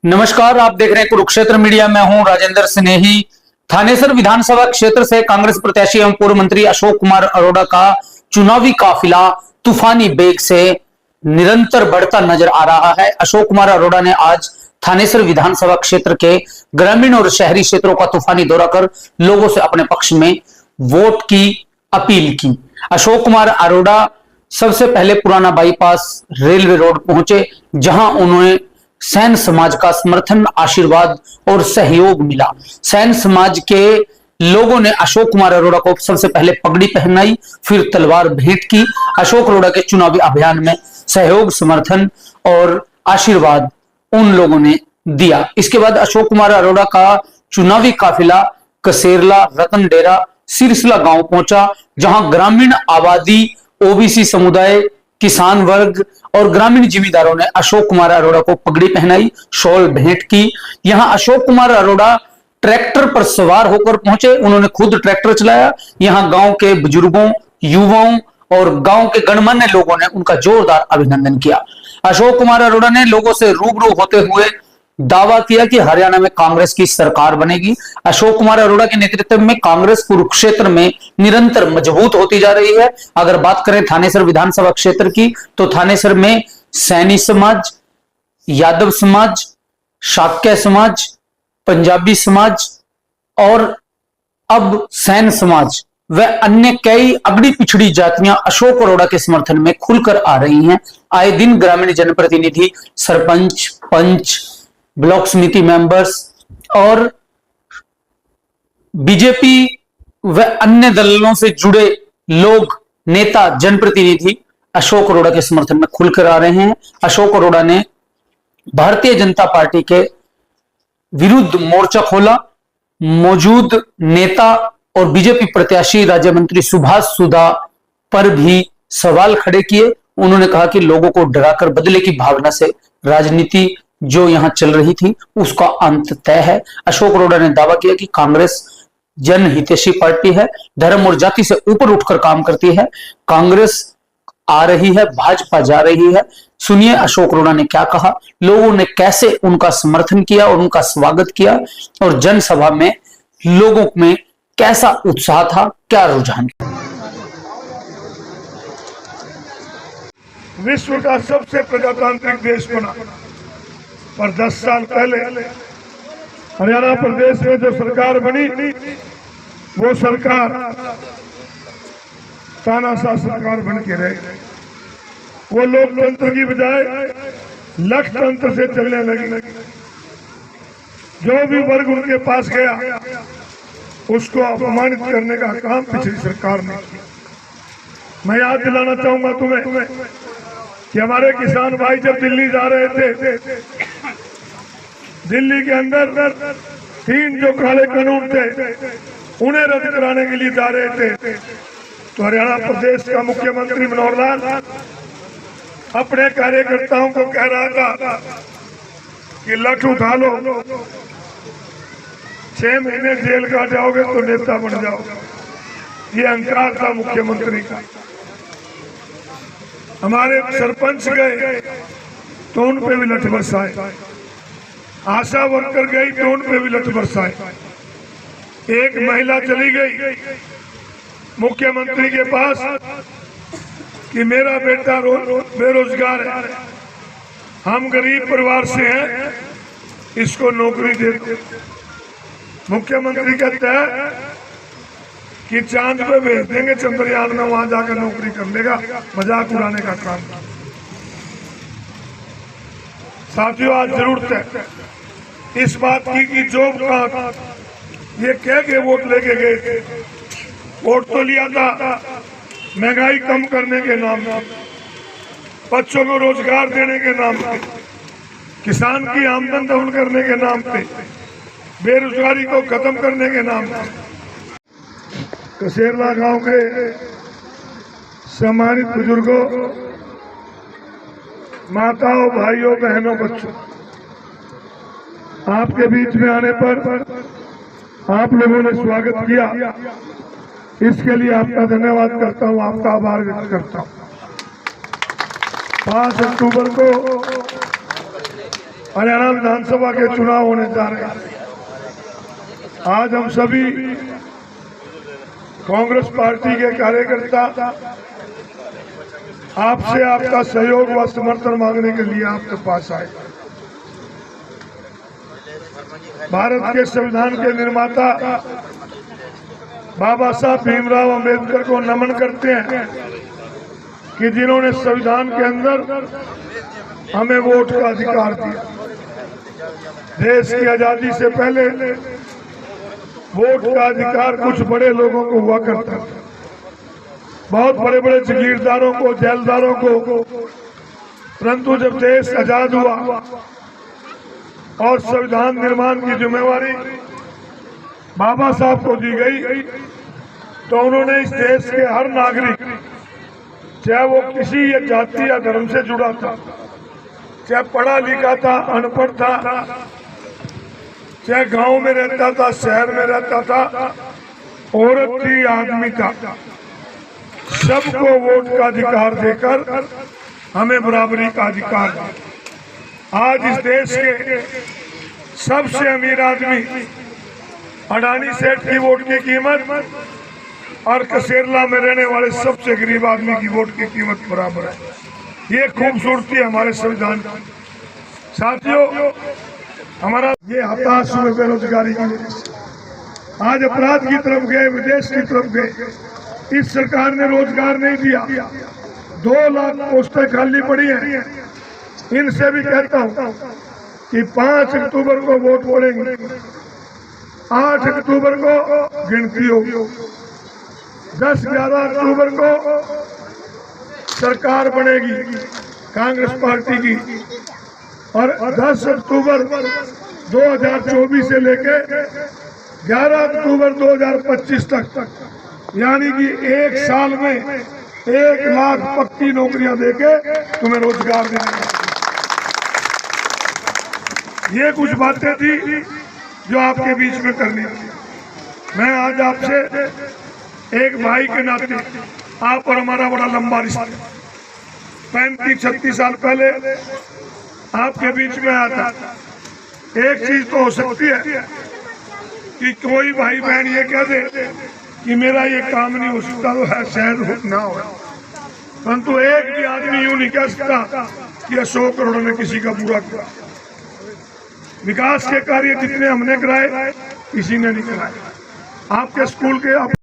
नमस्कार, आप देख रहे हैं कुरुक्षेत्र मीडिया। मैं हूं राजेंद्र स्नेही। थानेसर विधानसभा क्षेत्र से कांग्रेस प्रत्याशी एवं पूर्व मंत्री अशोक कुमार अरोड़ा का चुनावी काफिला तूफानी वेग से निरंतर बढ़ता नजर आ रहा है। अशोक कुमार अरोड़ा ने आज थानेसर विधानसभा क्षेत्र के ग्रामीण और शहरी क्षेत्रों का तूफानी दौरा कर लोगों से अपने पक्ष में वोट की अपील की। अशोक कुमार अरोड़ा सबसे पहले पुराना बाईपास रेलवे रोड पहुंचे, जहां उन्होंने सैन समाज का समर्थन, आशीर्वाद और सहयोग मिला। सैन समाज के लोगों ने अशोक कुमार अरोड़ा को सबसे पहले पगड़ी पहनाई, फिर तलवार भेंट की। अशोक अरोड़ा के चुनावी अभियान में सहयोग, समर्थन और आशीर्वाद उन लोगों ने दिया। इसके बाद अशोक कुमार अरोड़ा का चुनावी काफिला कसेरला, रतन डेरा, सिरसला गांव पहुंचा, जहां ग्रामीण आबादी, ओबीसी समुदाय, किसान वर्ग और ग्रामीण जिम्मेदारों ने अशोक कुमार अरोड़ा को पगड़ी पहनाई, शॉल भेंट की। यहां अशोक कुमार अरोड़ा ट्रैक्टर पर सवार होकर पहुंचे। उन्होंने खुद ट्रैक्टर चलाया। यहां गांव के बुजुर्गों, युवाओं और गांव के गणमान्य लोगों ने उनका जोरदार अभिनंदन किया। अशोक कुमार अरोड़ा ने लोगों से रूबरू होते हुए दावा किया कि हरियाणा में कांग्रेस की सरकार बनेगी। अशोक कुमार अरोड़ा के नेतृत्व में कांग्रेस कुरुक्षेत्र में निरंतर मजबूत होती जा रही है। अगर बात करें थानेसर विधानसभा क्षेत्र की, तो थानेसर में सैनी समाज, यादव समाज, शाक्य समाज, पंजाबी समाज और अब सैन समाज व अन्य कई अगड़ी पिछड़ी जातियां अशोक अरोड़ा के समर्थन में खुलकर आ रही हैं। आए दिन ग्रामीण जनप्रतिनिधि, सरपंच, पंच, ब्लॉक समिति मेंबर्स और बीजेपी व अन्य दलों से जुड़े लोग, नेता, जनप्रतिनिधि अशोक अरोड़ा के समर्थन में खुलकर आ रहे हैं। अशोक अरोड़ा ने भारतीय जनता पार्टी के विरुद्ध मोर्चा खोला। मौजूद नेता और बीजेपी प्रत्याशी राज्य मंत्री सुभाष सुधा पर भी सवाल खड़े किए। उन्होंने कहा कि लोगों को डराकर बदले की भावना से राजनीति जो यहां चल रही थी उसका अंत तय है। अशोक अरोड़ा ने दावा किया कि कांग्रेस जनहितैषी पार्टी है, धर्म और जाति से ऊपर उठकर काम करती है। कांग्रेस आ रही है, भाजपा जा रही है। सुनिए अशोक अरोड़ा ने क्या कहा, लोगों ने कैसे उनका समर्थन किया और उनका स्वागत किया, और जनसभा में लोगों में कैसा उत्साह था, क्या रुझान। विश्व का सबसे प्रजातांत्रिक देश बना, पर 10 साल पहले हरियाणा प्रदेश में जो सरकार बनी, वो सरकार तानाशाह सरकार बन के रह गई। वो लोकतंत्र की बजाय लखतंत्र से चलने लगी। जो भी वर्ग उनके पास गया उसको अपमानित करने का काम पिछली सरकार ने किया। मैं याद दिलाना चाहूंगा तुम्हें कि हमारे किसान भाई जब दिल्ली जा रहे थे, दिल्ली के अंदर 3 जो काले कानून थे उन्हें रद्द कराने के लिए जा रहे थे, तो हरियाणा प्रदेश का मुख्यमंत्री मनोहर लाल अपने कार्यकर्ताओं को कह रहा था कि लठ उठा लो, 6 महीने जेल का जाओगे तो नेता बन जाओगे। ये अहंकार था मुख्यमंत्री का। हमारे सरपंच गए तो उन पे भी लठ बरसाए, आशा वर्कर गई तो उन पे भी लठ बरसाए। एक महिला चली गई मुख्यमंत्री के पास कि मेरा बेटा बेरोजगार है, हम गरीब परिवार से हैं, इसको नौकरी दे दो। मुख्यमंत्री कहता है कि चांद पे भेज देंगे, चंद्रयान में वहां जाकर नौकरी कर लेगा। मजाक उड़ाने का काम। साथियों, आज जरूरत है इस बात की कि जो ये कह के वोट लेके गए थे, वोट तो लिया था महंगाई कम करने के नाम पे, बच्चों को रोजगार देने के नाम पे, किसान की आमदन डबल करने के नाम पे, बेरोजगारी को खत्म करने के नाम पे। कसेरला गांव के सम्मानित बुजुर्गों, माताओं, भाइयों, बहनों, बच्चों, आपके बीच में आने पर आप लोगों ने स्वागत किया, इसके लिए आपका धन्यवाद करता हूं, आपका आभार व्यक्त करता हूं। 5 अक्टूबर को हरियाणा विधानसभा के चुनाव होने जा रहे हैं। आज हम सभी कांग्रेस पार्टी के कार्यकर्ता आपसे आपका सहयोग व समर्थन मांगने के लिए आपके पास आए। भारत के संविधान के निर्माता बाबा साहब भीमराव अंबेडकर को नमन करते हैं कि जिन्होंने संविधान के अंदर हमें वोट का अधिकार दिया। देश की आजादी से पहले वोट का अधिकार कुछ बड़े लोगों को हुआ करता था, बहुत बड़े बड़े जागीरदारों को, जेलदारों को। परंतु जब देश आजाद हुआ और संविधान निर्माण की जिम्मेवारी बाबा साहब को दी गई, तो उन्होंने इस देश के हर नागरिक, चाहे वो किसी जाति या धर्म से जुड़ा था, चाहे पढ़ा लिखा था, अनपढ़ था, चाहे गांव में रहता था, शहर में रहता था, औरत थी, आदमी था, सबको वोट का अधिकार देकर हमें बराबरी का अधिकार दिया। आज इस देश के सबसे अमीर आदमी अडानी सेठ की वोट की कीमत और कसेरला में रहने वाले सबसे गरीब आदमी की वोट की कीमत बराबर है। ये खूबसूरती है हमारे संविधान की। साथियों, हमारा ये हताश हुए बेरोजगारी की वजह से, आज अपराध की तरफ गए, विदेश की तरफ गए। इस सरकार ने रोजगार नहीं दिया। 2 लाख पोस्टें खाली पड़ी हैं। इनसे भी कहता हूं कि 5 अक्टूबर को वोट पड़ेंगे, 8 अक्टूबर को गिनती होगी, 10-11 अक्टूबर को सरकार बनेगी कांग्रेस पार्टी की, और 10 अक्टूबर 2024 से लेके 11 अक्टूबर 2025 तक, यानी कि 1 साल में 1 लाख पक्की नौकरियां देके तुम्हें रोजगार देंगे। ये कुछ बातें थी जो आपके बीच में करनी थी। मैं आज आपसे एक भाई के नाते, आप और हमारा बड़ा लंबा रिश्ता, 35-36 साल पहले आपके बीच में आया था। एक चीज तो हो सकती है कि कोई भाई बहन ये कह दे कि मेरा ये काम नहीं हो सकता, तो है शायद ना हो, परंतु एक भी आदमी यूं नहीं कह सकता कि अशोक करोड़ ने किसी का बुरा किया। विकास के कार्य जितने हमने कराए, किसी ने नहीं कराए। आपके स्कूल के